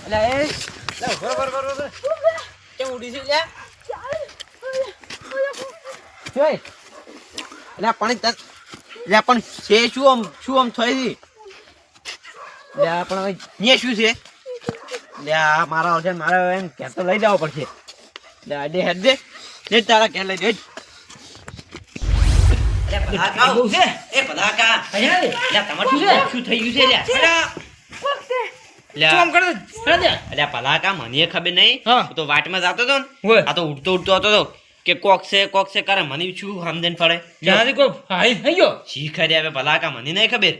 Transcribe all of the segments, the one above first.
અલ્યા એ લે બરોબર કેમ ઉડી છે લ્યા જોઈ અલ્યા પાણી તક લ્યા પણ છે શું આમ થઈ છે લ્યા પણ હવે ને શું છે લ્યા મારા ઓછે મારે એમ ઘેર તો લઈ જવો પડશે લ્યા દે હેડ દે તારા ઘેર લઈ દે અલ્યા બહુ છે એ ભલાકા અહીંયા લે લ્યા તમાર શું થઈ ગયું છે લ્યા શું કરે અલ્યા ભલાકા મને ખબર નહીં તો વાટમાં જતો હતો ને આ તો ઉડતો હતો તો કે કોક છે કરે મને શું સમજણ પડે જ્યાંથી કોઈ હાઈ થઈ ગયો શીખા દે હવે ભલાકા મને નહીં ખબર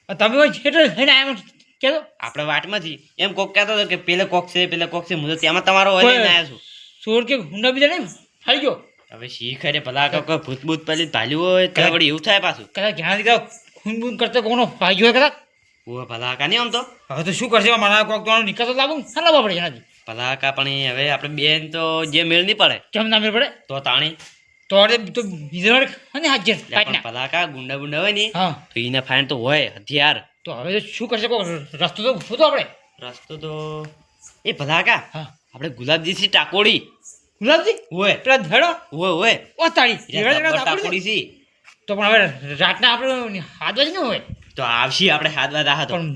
તમે એટલે થઈને આવ્યા કેતો આપણે વાટમાંથી એમ કોક કહેતો હતો કે પેલે કોક છે હું તો તેમાં તમારો હોય લઈને આવ્યો છું સોર કે હુંડા બીજા નહીં થઈ ગયો હવે શીખા દે ભલાકા કોઈ ભૂત પેલી ભાલ્યું હોય તો વળી એવું થાય પાછું કદાચ જ્યાંથી ખૂન બૂન કરતો કોનો ભાઈ હોય કદાચ ઓ ભલાકા નહીં આમ તો હવે તો શું કરશે મારા કોક તો નિકાલ તો લાવું ના લાવવા પડે એનાથી ભલાકા પણ હવે આપણે બેન તો જે મેળ નહીં પડે કેમ ના મેળ પડે તો તાણી તો અરે તો બીજા અને હાજર પણ ભલાકા ગુંડા હોય ને હા તો એને ફાઈન તો હોય હથિયાર તો હવે શું કરશે કોઈ રસ્તો તો શોધો આપણે રસ્તો તો એ ભલાકા હા આપણે ગુલાબજી ટાકોડી ગુલાબજી હોય પેલા ધડો હોય ઓ તાળી ટાકોડી સી તો પણ હવે રાતના આપણે હાથ વાજ ન હોય તો આવશી આપણે હાથ વાત આ તો પણ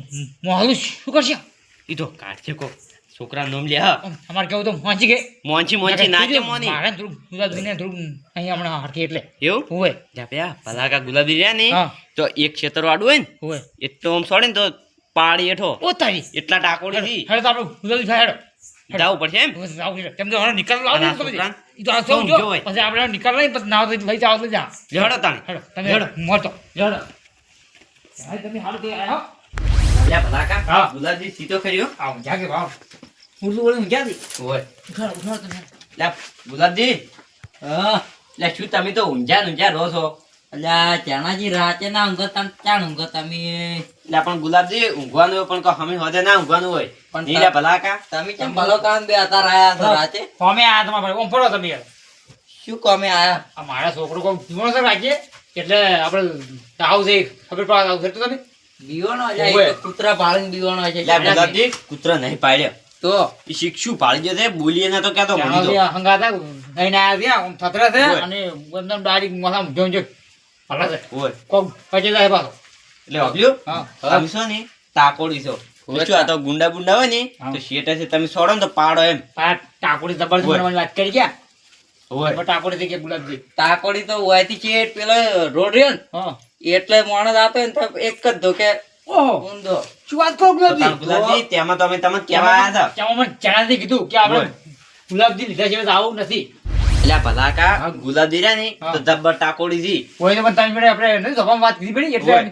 મોહલું શું કરશે ઈ તો કાઢશે કો છોકરા નોમ લે હા અમારે કેવું તો મોંચી ગઈ મોંચી નાચે મોની મારે થોડું ગુલાબજીને થોડું અહીંયા હમણાં હરકી એટલે એવું હોય જા પ્યા ભલાકા ગુલાબજી રહ્યા ને હા તો એક ક્ષેત્ર વાળું હોય ને હોય એટલો આમ સોડે ને તો પાડી એઠો ઓ તારી એટલા ટાકોડી થી હવે તો આપણે ગુલાબજી થાય જાવું પડશે એમ કેમ તો હવે નિકાલ લાવો ને તમે ઈ તો આ શું જો જોવે? પછી આપણે નિકાલ લઈ પછી નાવ લઈ જાવ લઈ જા લેડો તાણી હેડો તમે મોટો લેડો તમે હાલ દે આયો લે ભલાકા હા. ગુલાબજી સીધો કર્યો આવ જાગે ભાવ ઉર્દુ બોલે ક્યાં થી હોય ઉઠાડો તમે લે ગુલાબજી લે શું તમે તો ઊંઝા રહો છો અલ્યા ચાણાજી રાતે ના ઊંઘો ચાણ ઊંઘો તમે લે પણ ગુલાબજી ઊંઘવાનું હોય પણ હમે હોદે ના ઊંઘવાનું હોય પણ નહીં લે ભલાકા તમે કેમ ભલો કામ બે હતા રહ્યા છો રાતે ફોમે આયા તમારા ભાઈ ઓમ ફરો તમે યાર શું કામે આયા આ મારા છોકરો કોમ જીવણો છે રાખીએ એટલે આપણે આવ છે ખબર પડે આવ તો તમે બીવાનો અલ્યા એક કૂતરા પાળીને બીવાનો છે લે ગુલાબજી કૂતરો નહીં પાડ્યો તો એ શીખશું પાડી ગયો છે બોલીએ ના તો ક્યાં તો મળી તો હંગાતા લઈને આવ્યા ત્યાં આમ થતરા છે હોય. અને એકદમ ડાયરેક્ટ માથા જોઈ જો ભલા છે હોય કોમ પછી જાય પાછો એટલે વાપર્યું હા તમે છો ને તાકોડી છો હોય શું આ તો ગુંડા હોય ને હા. તો શેઠે છે તમે છોડો ને તો પાડો એમ આ ટાકોડી જબરદસ્ત હોય. બનાવવાની વાત કરી ગયા હોય ટાકોડી થઈ ગયા ગુલાબજી તાકોડી તો વાયથી ચેટ પેલો રોડ રહ્યો ને હા એટલે માણસ આપે ને તો એક જ ધોકે ઓહો ઊંધો શું વાત કરો તો ગુલાબજી તાર ગુલાબજી તેમાં તો અમે તમને કહેવા આવ્યા હતા ત્યાં મને જણાથી કીધું કે આપણે હોય. ગુલાબજી લીધા છે તો આવું નથી એટલે ભલાકા ગુલાબજી રહ્યા ને હા. તો જબ્બર ટાકોડી જી કોઈ તો પણ તમે આપણે નથી સભામાં વાત કીધી પડી એટલે હોય.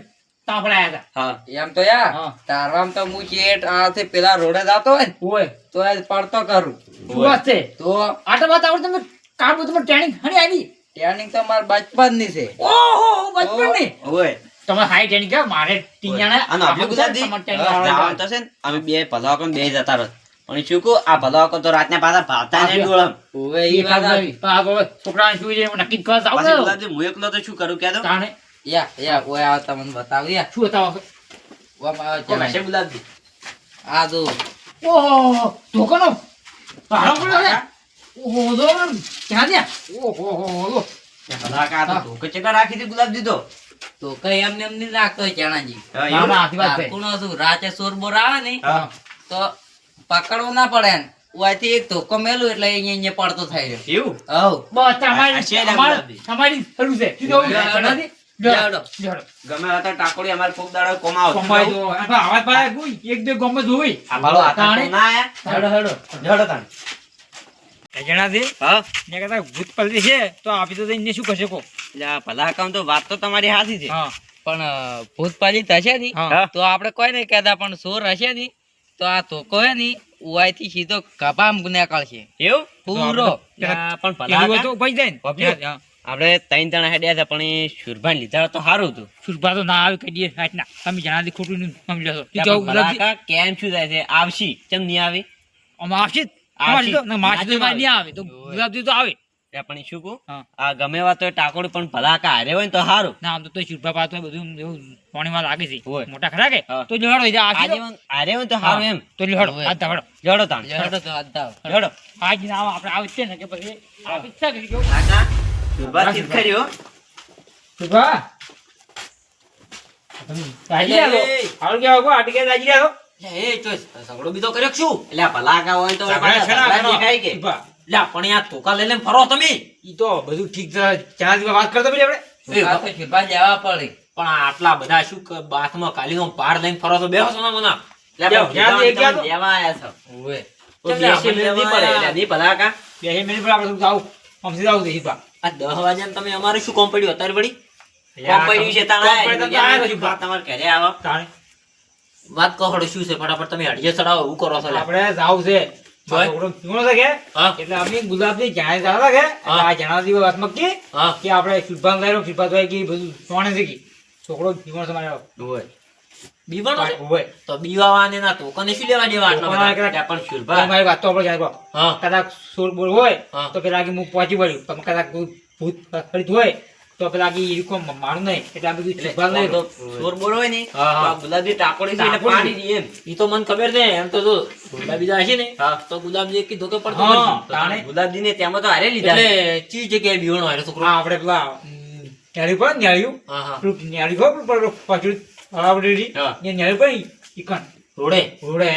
ત્યાં આપણે આવ્યા હા એમ તો યાર હા. તારવામ તો હું ચેટ આથી પેલા રોડે જતો હોય ને હતા હોય તો આજ પડતો કરું શું વાત છે તો આટલા વાત આવડે તમે કામ બધું ટ્રેનિંગ હણી આવી ટ્રેનિંગ તો મારા બચપનની છે ઓહો બચપન ની હોય તમે હાઈ ટ્રેનિંગ કે મારે ટીંગાણા આનો આપણે ગુલાબજી જવાનું તો છે ને અમે બે ભલાકો ને બે જતા રહો પણ શું કહું આ ભલાકો તો રાતના પાછા ભાતા ને ડોળમ ઓવે ઈ વાત આવી. છોકરા શું છે નક્કી કરવા જાવ પાછી ગુલાબજી હું એકલો તો શું કરું કે તો તાણે યા ઓય આ તમને બતાવું યા શું હતા ઓમ આ કોણ ચલાય. હશે ગુલાબજી આ જો ઓહો ધોકાનો પાડો પડ્યો ને ઓહો દો ક્યાં દે ઓહો ભલાકા તો ધોકે ચેકા રાખી હતી ગુલાબજી તો કઈ એમને એમ નહીં રાખતો હોય ચણાજી હા, ના એવું? ના આથી વાત છે કોણ હતું રાતે સોર બોર આવે ને હા. તો પકડવો ના પડે ને ઓયથી એક ધોકો મેલું એટલે અહીંયા પડતો થાય રહ્યો એવું હવ બસ તમારી આ છે ને તમારી ગુલાબજી. તમારી શરૂ છે શું કહું લેવડો. જણાથી? લેવડો. લેવડો. ગમે હતા ટાકોડી અમારે ખૂબ દાડો કોમાવ કમાઈ દો આ આવાજ પાડે કોઈ એક બે ગમે જોઈ આ ભાળો આ તાણે. તો ના આયા હેડો હેડો જડો તાણ જણાથી હા મેં કહેતા ભૂત પલટી છે તો આપી તો એને શું કરશે કો એટલે આ ભલાકા તો વાત તો તમારી સાચી છે હા પણ ભૂત પાલિત હશે ની હા. તો આપણે કોઈ નહીં કહેતા પણ સોર હશે ની તો આ ધોકો હે ની ઉવાયથી સીધો કપામ નીકળશે એવું પૂરો આ પણ પેલું ભલાકા તો ભાઈ જાય ને બાપુ. હા. આપણે ત્રણ જણા હેડ્યા હતા પણ એ શુરભાન લીધા હોત તો સારું હતું સુરભા તો ના આવે કઈ દે ના તમે જણાથી ખોટું નહીં સમજી લેશો ઈ ત્યાં તો પણ ગુલાબજી ભલાકા કેમ શું થાય છે આવશી કેમ નહીં આવી આમાં આવશે જ. આવશે. અમારી તો ના, માસી તો નાચે મારી નહીં આવે તો હોય. ગુલાબજી તો આવે એટલે પણ શું કહું હા. આ ગમે એવા તો ટાકોડી પણ ભલા કા હારે હોય ને તો સારું ના આમ તો શુભા પાતો બધું એવું પાણીમાં લાગે છે હોય. મોટા ખરા કે હા. તો જોડો આ આજીવન હારે હોય ને તો સારું એમ તો જોડો હોય. આ ધવડો જડો તાણ જડો આજ ના આપણે આવે છે ને કે પછી આ ઈચ્છા કરી ગયો કાકા શુભા ચીત કર્યો શુભા તાજી આવો આવ કે આવો આટી કે તાજી આવો એ ચોઈસ સગડો બીજો કર્યો કે શું એટલે આ ભલા કા હોય ને તો પાછા સગડા દેખાય કે શુભા લે પણ આ ધોકા લઈ લઈને ફરો તમે ઈ તો બધું ઠીક છે ચાર દિવસ વાત કરતો પછી આપણે પણ આટલા બધા શું બાથમાં કાલીનો પાર લઈને ફરો તો બેહો છો ને મને ક્યાં દે ગયા તો? લેવા આયા છો તો કેમ બેસી આપણે નહીં પડે એટલે નહીં ભલા કા બે મિનિટ પર આપણે જાવ આમ સીધા આવું છે શુભા આ 10 વાગ્યા તમે અમારે શું કોમ પડ્યું અત્યારે વળી યાર, કોમ પડ્યું છે કોમ પડ્યું તો આયા તો શુભા. તમારે ઘરે આવો તાણે વાત કહો શું છે ફટાફટ તમે હડીએ ચડાવો એવું કરો છો લે આપણે જાવ છે જોય. છોકરો પીવણો છે કે હા એટલે અમે ગુલાબની જાણે જાતા કે એટલે આ જણા દીવા વાતમાં હા કે આપણે શુભાંગ લાવ્યો શુભાંગ કે બધું સોણે છે કે છોકરો પીવણો છે મારે હોય બીવાનો છે? હોય તો બીવાવાને ના તોકને શું લેવા દેવા આટલા તોકના બધા? એકલા- પણ તો શુરભા મારી વાત તો આપણે જાણવા હા કદાચ સોળ બોલ હોય હા. તો પેલા કે હું પહોંચી વળ્યું પણ કદાચ કોઈ ભૂત ખરીદ હોય તો પેલા કે ઈ કોઈ મારું નહીં એટલે આ બધું એટલે શુભાંગ તો લઈ ચોર બોર હોય ને હા, હા. તો આ ગુલાબજી ટાકોડી છે એટલે ટાકોડી. પાડી દઈએ એમ ઈ તો મને ખબર છે એમ તો જો ગુલાબી દા હશે ને હા. તો ગુલાબજી એક ધોકે પડતો હા, નથી. તો તાણે. ગુલાબજી ને તેમાં તો હારે લીધા એટલે ચી જગ્યાએ બીવણો હારે છોકરો હા આપણે પેલા ન્યાળી પર ન્યાળ્યું હા હા પેલું ન્યાળી પર પેલું પાછળ હરાવડેલી હા. ને ન્યાળી પર ઈકણ રોડે રોડે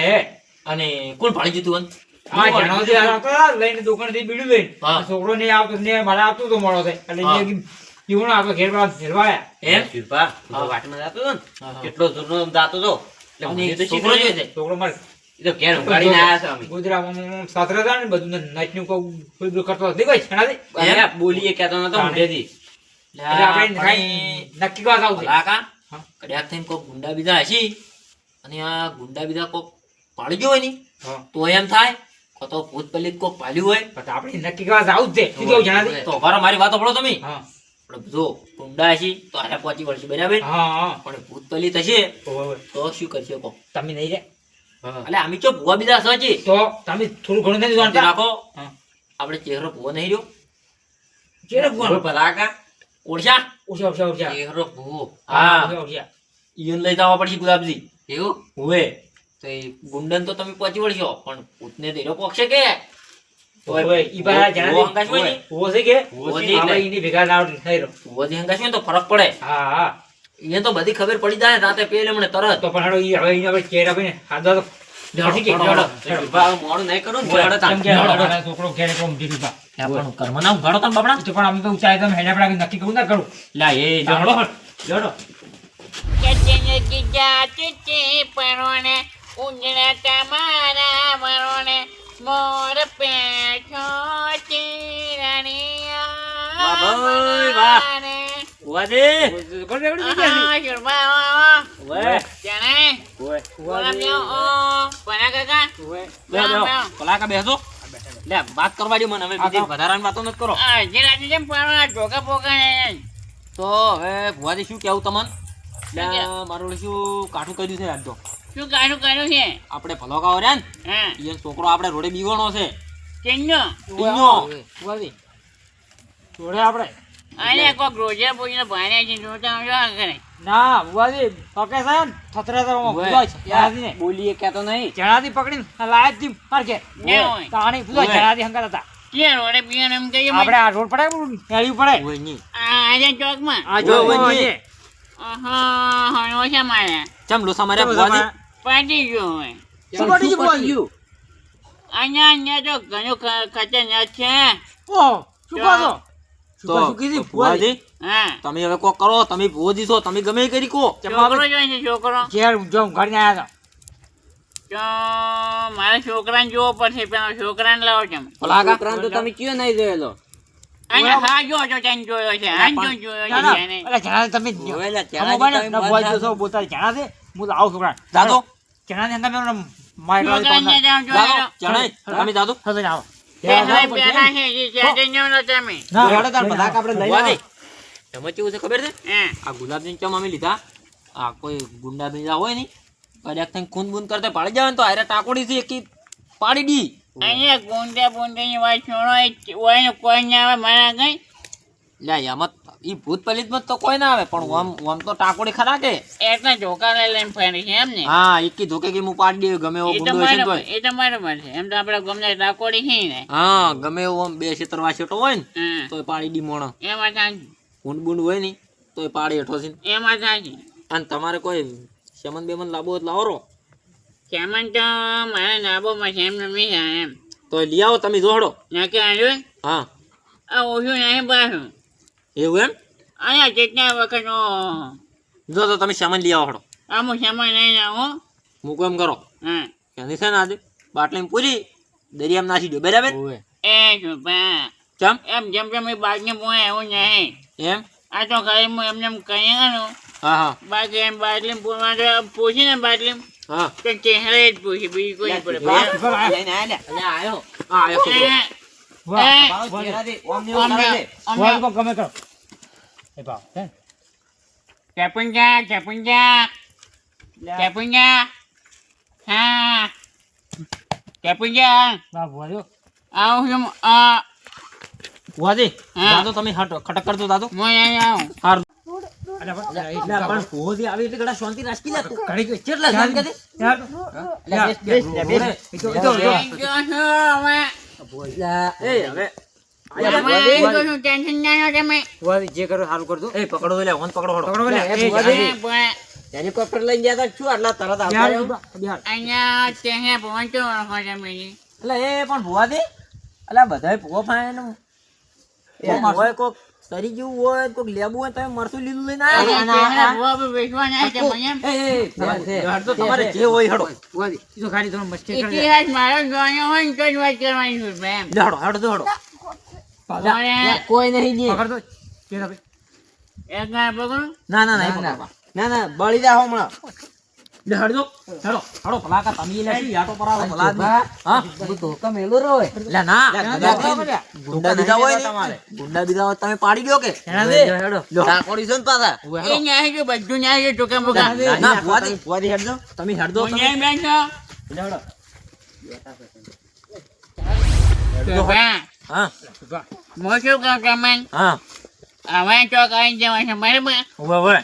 અને કોણ ભાળી જતું આ જણાવ જે આવતા લઈને દુકાનેથી બીડું લઈને હા. છોકરો ને આવતો ને મારે આવતું તો મળો થાય એટલે હા. જીવણ આપણે ઘેર વાળા ઘેરવાયા એમ શુરભા હું તો હા. વાટમાં જાતો હતો ને હા, હા. કેટલો જૂનો જાતો હતો એટલે અને મને તો છોકરો છોકરો જોઈએ છે છોકરો મારે ઈ તો ઘેર ઉગાડીને આયા છે અમે ગુજરાતમાં સાતરે હતા ને બધું નાચનું કોઈ બધું કરતો હતો દેખાય છેણાથી એમ બોલીએ કહેતો નતો તાણે. મોઢેથી એટલે આપણે કાંઈ નક્કી વાત આવશે કાકા હા. કદાચ થઈને કોક ગુંડા બીજા હશી અને આ ગુંડા બીજા કોક પાડી ગયો હોય ને હા. તો એમ થાય કો તો ભૂત પલિત કોક પાલ્યું હોય પણ આપણે નક્કી વાત આવું જ છે શું કેવું જણાથી તો મારા મારી વાત સાંભળો તમે હા આપણે જો ગુંડા હશી તો આરે પહોંચી વળશે બરાબર હા હા પણ ભૂત પલિત હશે ઓવે. તો શું કરશે કો તમે નહીં રે એટલે અમે ચો ભૂવા બીજા સજી તો તમે થોડું ઘણું નથી શાંતિ જાણતા રાખો હા. આપણે ચહેરો ભૂવો નહીં રહ્યો ચેરે ભૂવાનો? ભલાકા ઓળશા ઓછા ઓછા ઓછા ચહેરો ભૂવો હા હા ઓછા ઓછા ઈયન લઈ જવા પડશે ગુલાબજી એવું હોય તો એ ગુંડન તો તમે પહોંચી વળશો પણ ભૂતને દેરો પોકશે કે ઓવે, ઈ બારા જણાથી ભૂવો હંગાશ હોય ને? ભૂવો છે કે ભૂવો છે આપણે એટલે. એની ભેગા ના નહીં રહ્યો. ભૂવોથી હંગાશ હોય ને તો ફરક પડે હા હા એને તો બધી ખબર પડી જાય રાતે પેલે મને તરત તો પણ હાલો ઈ હવે એને આપણે ચેર આપીને હાથ દો તો ઠીક છે, હેડો, હેડો. હેડો. મોડું નહીં કરું ને, હેડો તાણ. કેમ કે મારા છોકરો ઘેરે કોમ દીધું તા. આપણું કર્મ ના ઉઘાડો તાણ બાપડા. એ તો પણ અમે તો ઊંચાઈ તમે હેડા પડા નક્કી કરું ના કરું લા, એ હેડો, હેડો. ઉંજણા તમારા વરોને મોર પેઠો ચીરણિયા વાહ ભાઈ, વાહ. મને. ભુવાજી. આહા, શુરભા, આહા. ઓવે, જણાય, ઓવે. બોલા બ્યો, ઓ, પરા કાકા. બેહો, બેહો. કલાકા બેસજો. લે, વાત કરવા દો મને, હવે બીજી વધારાની વાતો નથી કરો. આ જે રાજુ જેમ પણ આ ઢોકા બોકા ને. તો હવે ભુવાજી શું કેવું તમને? લે, શું કે? મારું શું કાઠું કર્યું છે આજ તો. શું કાઢું કર્યું છે? આપણે ભલો કાવો રહ્યા ને, હા, ઈ છોકરો આપણે રોડે બીવણો છે. કેમનો? ઈનો. ભુવાજી, જોડે આપણે આને કોક રોજે પૂછીને ભાણ્યા છે, જોતા હું શું કરે? ના ભુવાજી પકે છે ને થતરા તો ઓવે. ભુવાજ યાદી ને બોલીએ કહેતો નહીં. જણાથી પકડીને લાયક થી માર કે ને હોય. તાણી ભુવાજ ઓવે. જણાથી હંગાત હતા ક્યાં રોડે પીવાનું એમ કહીએ આપણે આ રોડ પડે હેડ્યું પડે ઓવે નહીં. આજે ચોકમાં. આ જો ઓવે, ભુવાજી. ઓવે. આહા, હવે ઓછા માર્યા. ચમ લોસા માર્યા ચમ ભુવાજી? તમારે- પાટી ગયો હોય. શું પાટી ગયું ભુવાજી? અહીંયા તો ઘણું ખતરનાક છે. ઓહ, શું કહો છો? તો શું કીધું ભુવાજી? ભુવાજી, હા, તમે હવે કોક કરો, તમે ભુવાજી છો, તમે ગમે એ કરી કો. છોકરો જોઈ છે છોકરો. ઘેર જો ઘડીને આયા તો મારે છોકરાને જોવો પડશે પેલા છોકરાને લાવો તમે. છોકરાને તો તમે કયો નહીં જોયેલો. અને હા જો જો તેને જોયો છે હા જો જોયો હતા છે એને. અલા જણા તમે ઓવેલા, જણાથી હમો બને તમે ના બંધ ભુવાજી થાજો. તો બોલતા જણા છે હું તો આવું છોકરા દાદો, જણાની હંગામે એમને માર છોકરાને ત્યાં દાદો, જોયો. જણાય, તમે દાદો. થતો આવો પેલા પેલા છે જે છે જમનો તમે. ભુવાજી, એમાં કેવું છે ખબર છે? હા, આ ગુલાબની ચમ અમે લીધા, આ કોઈ ગુંડા બીજા હોય ને કદાચ થઈને ખૂન બૂન કરતા પાડી જાય ને તો હારે ટાકોડી થી એકી પાડી દી અહીંયા ગુંડા બુંડાની વાત છોડો એ ઓયને કોઈ ના આવે મારા કઈ લે એમાં ઈ ભૂત પલિતમાં તો કોઈ ના આવે પણ ઓમ તો ટાકોડી ખરા કે એટલા ઢોકા લઈને ફરી છે એમ ને હા એકી ધોકે કે હું પાડી દે ગમે એવો એ તો ગુંડો હશે ને તોય. એ તો બરાબર છે એમ તો આપણે ગમને ડાકોડી છે ને હા ગમે એવો આમ બે ક્ષેત્ર વાસેટો હોય ને હા તોય પાડી દી મોણો એમાં સાચી ઊંડ બુંડ હોય ને તોય પાડી હેઠો છે એમાં સાચી અને તમારે કોઈ શેમન બેમન લાવવો હોય તો લાવો કેમન તો મારા નાબોમાં છે એમ નમી છે એમ તો લઈ આવો તમે જોડો નાકે આવ્યો હા આ ઓછું નહીં પાછું એવું એમ અહીંયા કેટલા વખત જો તો તમે શેમન લઈ આવો હડો અમુક સમય નહીં આવો મૂકો એમ કરો હા એની છે ને આજે બાટલી પૂરી દરિયામાં નાખી દો બરાબર એ છુપા ચમ એમ જેમ જેમ એ બાગને પોય એવું નહીં એમ આ તો ખાલી હું એમને એમ કહીએ ને હા હા બાકી એમ બાટલી પૂરવા તો પૂછીને બાટલી હા તો ચહેરે જ પૂછી બીજું કોઈ નહીં પડે આયો હા આયો છોકરો. ગમે કરો એ ભાવ હે કેપુંજા હા કેપુંજા બા ભોળ્યો આવું છું ભુવાજી હા. દાદો તમે ખટક કરજો દાદો હું અહીં આવું હારું અરે બા પણ ભુવાજી આવી એટલે ઘણા શાંતિ રાખી લે તું ઘડી ગઈ કેટલા શાંત કરી બેસ એ તો અહીં ગયો છું હવે એ હવે હવે અહીં ગયો છું ટેન્શન ના લો તમે જે કરો સારું કરજો એ પકડો લે ફોન પકડો હડો પકડો લે એ હેલિકોપ્ટર લઈને ગયા તા શું આટલા તરત આવતા રહ્યો? અહીંયા ત્યાં પહોંચ્યો ઓળખો તમે એટલે એ પણ ભુવાજી એટલે બધાય ભૂવો ફાય ને એ હોય કોક સરી જેવું હોય કોક લેબુ હોય તમે મરચું લીલું લઈને આવ્યા તો તમારે જે હોય હડો તો ખાલી તમે મસ્તી કરી ઇતિહાસ મારો જોયો હોય ને તો જ વાત કરવાની છે એમ લે હડો હડો હડો તમારે કોઈ નહીં પકડ દો કે ભાઈ એક ના પકડું ના ના ના ના બળી જા હમણાં લે હડો હડો હડો ભલાકા તમે લે શું યાટો પરાવો ભલા હા તો કમેલો રોય લે ના ગુંડા બીજા હોય ને તમારે ગુંડા બીજા હોય તમે પાડી દો કે હેડો ટાકોડી છો ને પાછા એ ન્યાય કે બધું ન્યાય કે ટોકા બોકા ના ભુવાજી હેડજો તમે હેડજો હું ન્યાય બેઠો ટોકા હા મોટું કામ તમે હા હવે તો કઈ જવા છે બરાબર ઉભા ઉભા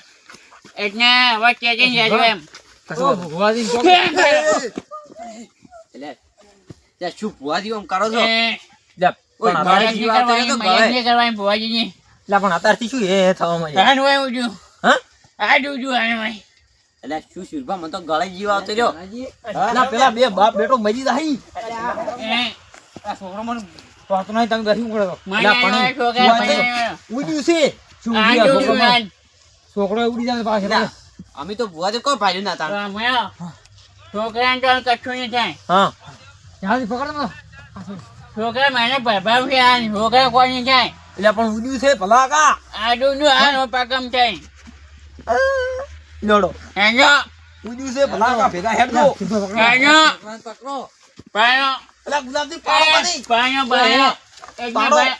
એટલે હવે ચેકિંગ જજો એમ ભગવાદી તો એટલે શું ભુવાજી આમ કરો છો એ લે પણ મહેનત અત્યારથી નહીં શું આવતા તો કરવાની, મહેનત ગળે નહીં કરવાની ભુવાજીની. લે પણ અત્યારથી શું એ થવા માંડ્યું હાડ હોય ઊંધું. હા હાડ ઊંધું હાડ હોય. એટલે શું શિરભા મને તો ગળે જીવ આવતો રહ્યો ના પેલા બે બાપ બેટો મજી જાય એ આ છોકરો મને પાતો નહીં તમે દર્શન કરો મને લા, પણ આવ્યો છોકરા, ભુવાજી મને આવ્યો. ઉડ્યું છે શું હાડ ઉડી આ ઊંધું છોકરો હાડ. છોકરો ઉડી જાય પાછળ લા, અમે તો ભુવાજી કોઈ ભાડ્યું ના તો તા આમ આવ્યો. છોકરાને તો કશું નહીં થાય. હા ત્યાંથી પકડ દો છોકરા મને પ્રભાવ છે આ છોકરા કોઈ નહીં થાય. એટલે પણ ઉડ્યું છે ભલા કા હાડ ઊંધું હાડ પાકમ થાય. લડો હેંજો, ઉડ્યું છે ભલા કા ભેગા હેડજો હેંજો, પકડો પાયો, એટલે ગુલાબજી પાડો નહીં પાયો, પાયો. એક ને પાડો પાયો.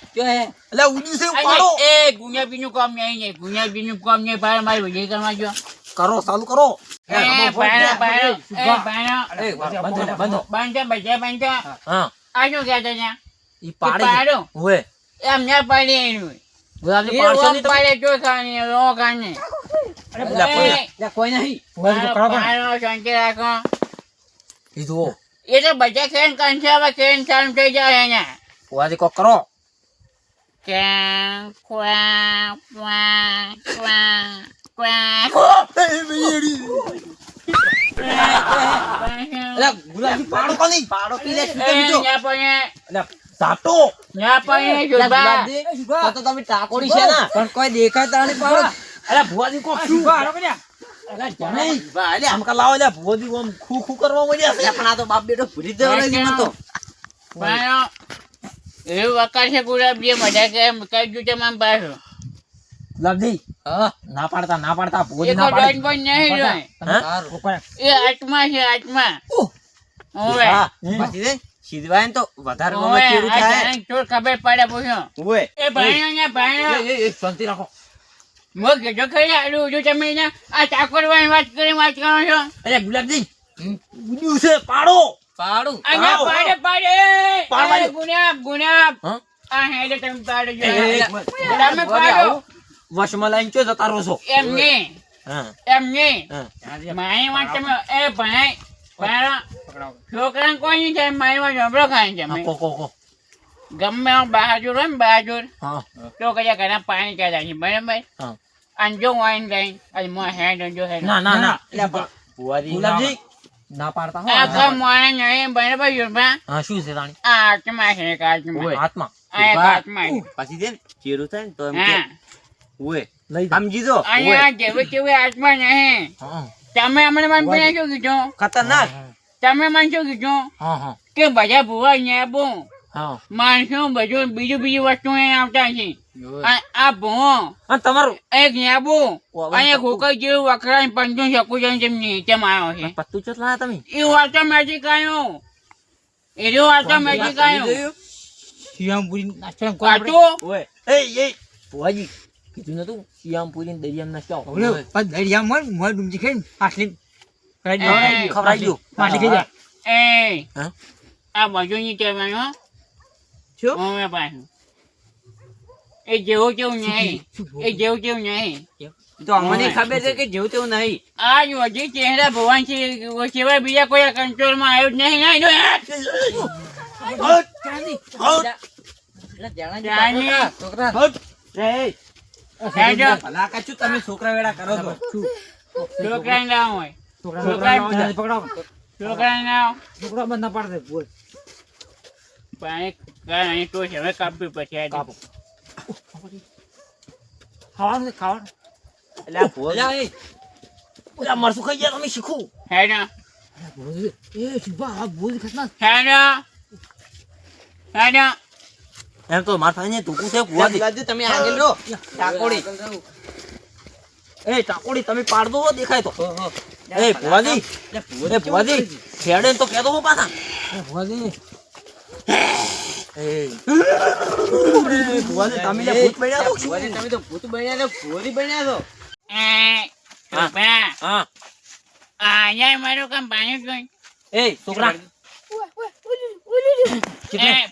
એટલે ઉડ્યું છે અહીં પાડો એ ગુંજાબીનું કામ નહીં ને ગુંજાબીનું કામ નહીં પાડો મારી વિજય કરવા જો કરો ચાલુ કરો એ પાડો પાડો એ પાડો એ બંધો ને બંધો બાંધો બધા બાંધો હા આ શું કહેતા હતા ઈ પાડો. પાડે ઓએ એમ ના પાડી એનું ગુલાબજી એ પાડશો ઓમ નહીં તમે પાડે તો ખાને રો ખાને એટલે કોઈ નહીં ભુવાજી તો કરો પણ પાડો શાંતિ રાખો ઈ જુઓ એ તો બધા ખેન કંસે હવે ખેન ચાલુ થઈ જાય અહીંયા ભુવાજી કોક કરો ક્યાં ક્વા ક્વા ક્વા ક્વા એટલે ગુલાબજી પાડો કો નહીં પાડો પી લે શું બીજો ના પડે એટલે સાટો ના પડે એટલે જોબા ગુલાબજી તો તમે ટાકોડી છે ને પણ કોઈ દેખાતા નહીં પાડો એટલે ભુવાજી કોક શું હાલો કે નહીં એટલે આમકા લાવો એટલે ભુવાજી આમ ખુ ખુ કરવા મળ્યા છે પણ આ તો બાપ બેટો ભૂલી દેવાનો છે મને તો પાયો એવું વકાર છે ગુલાબજી મજા કે કઈ જૂતે માં પાછો ગુલાબજી હા ના પાડતા ભુવાજી એક ના પાડે ડોન પણ નહીં રહ્યો હા? એ આત્મા છે આત્મા ઓવે હા પછી દે સીધવાય ને તો વધારે ગમે ઓવે તેરું આ થાય જાણે ચોર ખબર પડે પૂછ્યો ઓએ એ ભાઈઓ ને ભાઈઓ શાંતિ રાખો મો કીધો ખરી આડું જો તમે આ ચાકોરવાની વાત કરો છો અરે ગુલાબજી ઉડ્યું છે પાડો પાડું અહીંયા પાડે પાડે પાડવા દો. ગુનાબ ગુનાબ હા? આ હેડે તમે પાડો જો એ, તમે પાડો વશમાં લઈને ચો જતા રહો છો એમ નહીં હા એમ નહીં હા મારી વાત તમે એ ભાઈ ભાઈ છોકરાને કોઈ નહીં થાય મારી વાત જબરો ખાય છે હા, કો ગમે એમ બહાદુર હોય ને બહાદુર હા તો કદાચ ઘણા પાણી કાઢ્યા છે બરાબર હા અને જો વાઈન લઈને અને મોં હેડ જો હેડ ના ના ના ભુવાજી ગુલાબજી ના પાડતા હો આખા મોણે નહીં બરાબર યુરભા હા શું છે રાણી આ આત્મા છે એક આત્મા હાથમાં આ એક આત્મા છે. પછી છે ને ચેરું થાય ને તો એમ હા ઓએ લઈ સમજી જો અહીંયા જેવું તેવું આત્મા નહીં હા તમે અમને મને શું કીધું ખતરનાક તમે મને શું કીધું હા હા કે બધા ભૂવા અહીંયા બહુ હા માણસો બધું બીજી વસ્તુ અહીંયા આવતા છે આ ભૂવો અને તમારું એક યાબુ અહીંયા ખોકર જેવું વખરાય પંચું શકું છે જેમ નીચે આવ્યો છે પત્તું ચો લાયા તમે એ ઓટોમેટિક આવ્યો એ ઓટોમેટિક આવ્યો કાચું ઓએ એ ભુવાજી કીધું નતું શિયામપુરી ને દરિયામ ના શાવ ખવડાવી દો એ હા? આ બધું નહીં કહેવાનું શું? હવે પાછું એ જેવું તેવું નહીં એ જેવું તેવું નહીં તો અમને ખબર છે કે જેવું તેવું નહીં આ જ વધી ચહેરા ભગવાન છે સિવાય બીજા કોઈ કંટ્રોલમાં આવ્યું જ નહીં ના તમે છોકરા વેડા કરો છો છોકરા ના હોય છોકરા ના પાણી કાંઈ તો છે હવે કાપી પછી આ કાપો. એટલે આ ભુવા ઓલા મરસું ખાઈ ગયા તમે શીખું હેડા હેડા હેડા એમ તો માર પાસે ટૂંકું છે ભુવાજી તમે આગળ રહો ટાકોડી એ ટાકોડી તમે પાડ દો દેખાય તો એ ભુવાજી એ ભુવાજી છેડે તો કેતો હો પાછા એ ભુવાજી તમે લે ભૂત બન્યા છો ભુવાજી તમે તો ભૂત બન્યા છો ભુવાજી બન્યા છો હા અહીંયા મારું કામ પાણી જોઈ એ છોકરા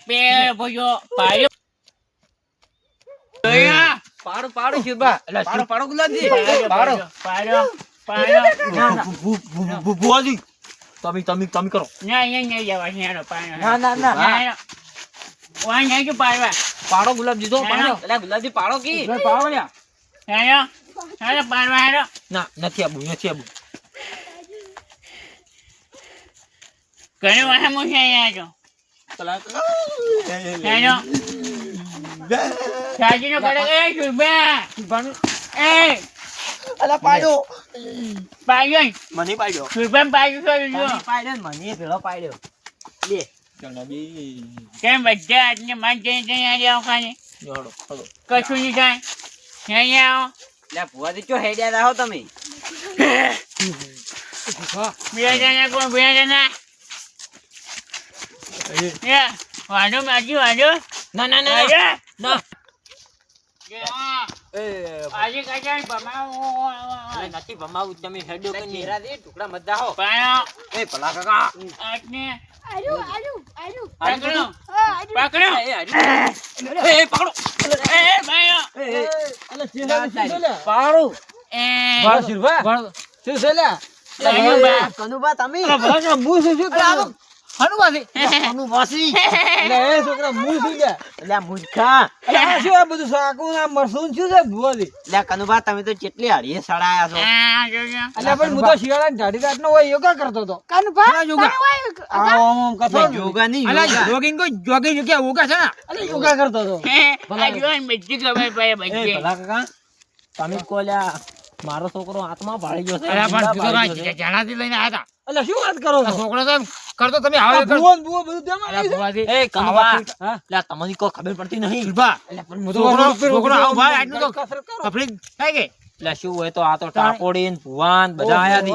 પેલો ભોજો પાડ્યો જોયા? પાડું પાડું શિરબા પાડો પાડો ગુલાબજી પાડ્યો પાડ્યો પાડ્યો ભુવાજી તમે કરો ના અહીંયા નહીં જવા હેડો પાડ્યો ના ના ના હેડો વાં નહીં કે પાડવા પાડો ગુલાબજી તો પાડો હેડો. એટલે ગુલાબજી પાડો કી હેડો હેડો પાડવા હેડો ના નથી આબુ ઘણી વાર હું છે અહીંયા જો હેડો સાજીનો કરે એ સુરભા એ અલા પાડ્યો પાડ્યો મને પાડ્યો સુરભા પાડ્યું છો જો પાડ્યો મને ભેળો પાડ્યો લે કેમ બધા આજને માન જઈ જઈ આજે આવો ખાને જોડો હલો કશું નહીં થાય અહીંયા આવો એટલે ભુવાજી ચો હેડ્યા રહો તમે બીજા જણા કોણ બીજા જણા વાંધો માજી વાંધો ના ના આજે ના આજે કાઢ્યા ભમાવો નથી ભમાવું તમે હેડો કે નહીં ચહેરાથી ટુકડા મત દાહો પાયો એ ભલા કાકા આજને આડું. પકડો પકડો એ પકડો એ ભાઈઓ પાડું ધન્યવાદ કનુબા તમે અનુવાસી એટલે મૂર્ખા એટલે કનુબા તમે તો કેટલી હળીએ સડાયા છો આ જોજો યોગા નહીં યોગા આ જોઈને બધી ખબર પડે એ બધી ભલા કાકા તમે કોલ્યા મારો છોકરો હાથમાં ભાળી ગયો છે જણાથી લઈને આવ્યા એટલે શું વાત કરો છો છોકરો તો કરતો તમે આવે એ કનુબા એટલે તમને કોઈ ખબર પડતી નહીં છોકરો આવો ભાઈ આટલું તો તકલીફ થાય કે એટલે શું હોય તો આ તો ટાકોડી ને ભુવાન બધા આયા હતી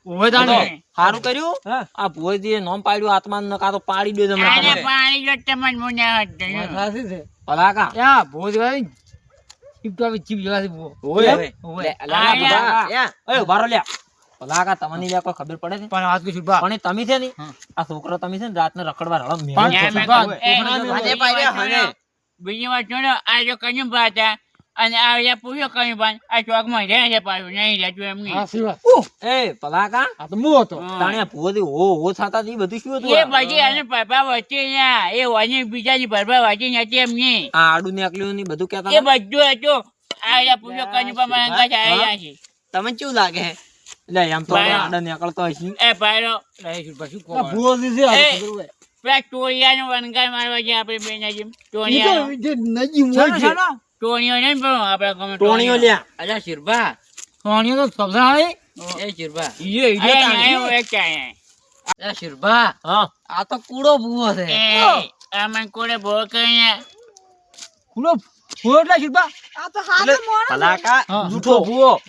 ઓવે તાણે સારું કર્યું આ ભુવાજીએ નામ પાડ્યું આત્મા ને કાં તો પાડી દે તમને આને ખબર. પાણી જો તમને મુન્યા હતો ભલા કા યા ભોજ ભાઈ ચીપ તો આવી ચીપ જવાથી ભો ઓય ઓય. લે, અલા, ભલા. એ ઉભા રહો લ્યા ભલા કાકા તમને લ્યા કોઈ ખબર પડે છે પણ વાત કશું બા પણ એ તમે છે ને હા. આ છોકરો તમે છે ને રાતને રખડવા રળો પણ મેળો ન્યાય છો. મેં કહ્યું, આજે પાડ્યા હને. બીજી વાત જોડો આ જો કયું હતા અને આ જે પૂછ્યો કયું બાન આ ચોકમાં રહે છે પાછું નહીં રહેતું એમની સાચી વાત. એ ભલા કા આ તો હું હતો તાણે ભૂવોથી હો થતા હતી બધું શું હતું એ પછી એને ભરભા વચ્ચે ના એ વાની બીજાની ભરભા વાંચી નથી એમની આ આડું નીકળ્યું ને બધું કહેતા એ હતા. બધું હતું આ જે પૂછ્યો કયું બા મને કાંઈ આવ્યા છે તમને કેવું લાગે હે એટલે એમ તો ભાઈ. આડા નીકળતો હશે એ ભાઈરો આ ભૂવો જે છે, આ તો એ. ખબર હોય. પેલા ટોળિયાનો વનગાર મારવા છે આપણે બે ના જેમ એ ટોળિયાનો તો જે નજીક હોય છે. ટોળિયો નહીં પણ આપણે ગમે ટોણીઓ લ્યા અલ્યા શિરભા સોનીઓ તો સબસા નહીં. એ શિરભા અલ્યા શિરભા હા આ તો કૂડો ભૂવો છે ખુલ્લો ભૂવો એટલે શિલ્પા. ભલા કા હા. જૂઠો ભૂવો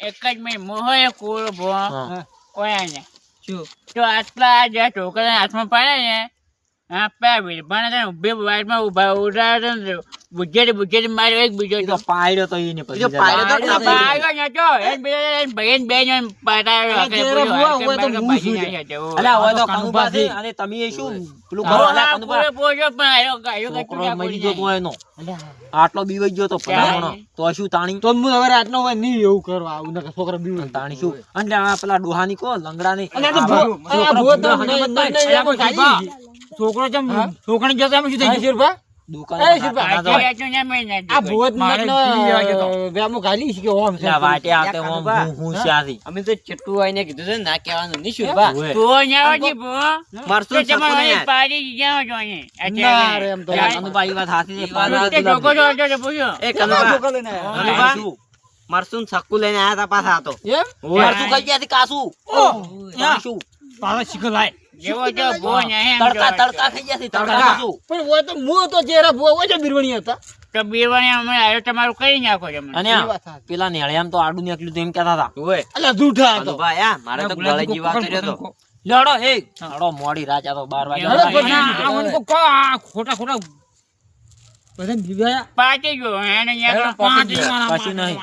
એક જ મિનિટ મોહો એ કૂળો ભો હા. કોયા તો આટલા જે છોકરા હાથમાં પાડે ને હા પેલા વિરભાને ઉભી વાઈટમાં ઉભા ઉડાડે ને બુજેટી માર્યો એક બીજો એ તો પાડ્યો તો એને પછી એ તો પાડ્યો તો જરા. પાડ્યો નતો એ ભાઈ બે જણ પાડાયો અલા, તેરા ભૂવા હોય તો હું શું છે? અલ્યા, હવે તો આ તો કનુભા છે, કનુભા અને તમે એ શું પેલું કરો અલ્યા, કનુભા. છોકરો મરી ગયો તો એનો આટલો બીવાઈ ગયો તો ભલામણો. તો શું તાણી તો હું હવે રાતનો હોય નહીં એવું કરવા આવું નકર છોકરા બીવું. તાણી શું અને આ પેલા ડોહાની કો લંગડાની અલ્યા, તો ભૂવો- આ ભૂવો તો નહીં- નહીં- નહીં, એમ ખાલી. છોકરો જેમ છોકરાની જોતો એમ શું થઈ હા, શિલ્પા? દુકાન એ શિલ્પા, આ ભૂવો જ નકનો વેમો ખાલી છે કે ઓમ છે. વાટે આવતે હું શ્યાથી અમે તો ચેટલું આઈને કીધું છે ને ના કહેવાનું નહીં શિરભા મરસું છકું ને યાર. ના રે, એમ તો કનુભા ઈ વાત હાથી છે. ઈ વાત હાથી. એ કનુભા છોકરો લઈને આયા. કનુભા, મરસું છક્કુ લઈને આયા તા પાછા તો એમ? મરસું ખાઈ ગયા હતી કાસુ તાણી શું પાછા શીખો લાય. તડકા તડકા ખાઈ ગયા હતી તડકા કાસુ. પણ હોય તો હું તો ચહેરા ભૂવો હોય છે બિરવણી હતા. તમારું કઈ નાખો છો અને એ આ વાત સાચી. પેલા નેળિયામાં તો આડું નીકળ્યું તો એમ કહેતા હતા અલ્યા જૂઠા હતો. કનુભા યા મારે તો ગળે જીવા કર્યો તો લડો એ લડો મોડી રાત આ તો 12 લડો પછી. વાગ્યા ખોટા ખોટા બધા બીવાયા. પાટી ગયો એને કશું નહીં કશું એ નહીં.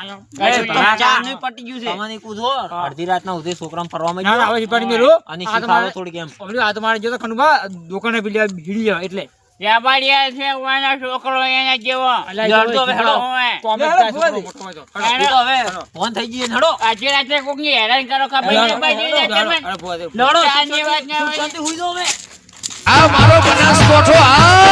ચારનું પટી ગયું છે તમને કૂદો અડધી રાતના સુધી છોકરાને ફરવામાં ના, ના, હવે શીખવાડી મેલું. અને આ તો શીખાડો મારે- થોડીક એમ આ તો મારે જોતો ખનુભા દુકાને પેલી ભીડી જાય એટલે વ્યાપારી છે વાના છોકરો એના જેવો લડતો હવે હેડો. ઓવે. કોમેન્ટ હેડો, થાય ભૂવા છોકરો દે. મોટો હોય તો. એ તો હવે ફોન થઈ ગઈ હડો આજે રાત્રે કોકની હેરાન કરો ખબર નહીં પડી ને તમે. અરે ભૂવા દે. લડો ચારની વાત ના હોય. શાંતિ હુઈ જાઓ હવે આ મારો બનાસકોઠો આ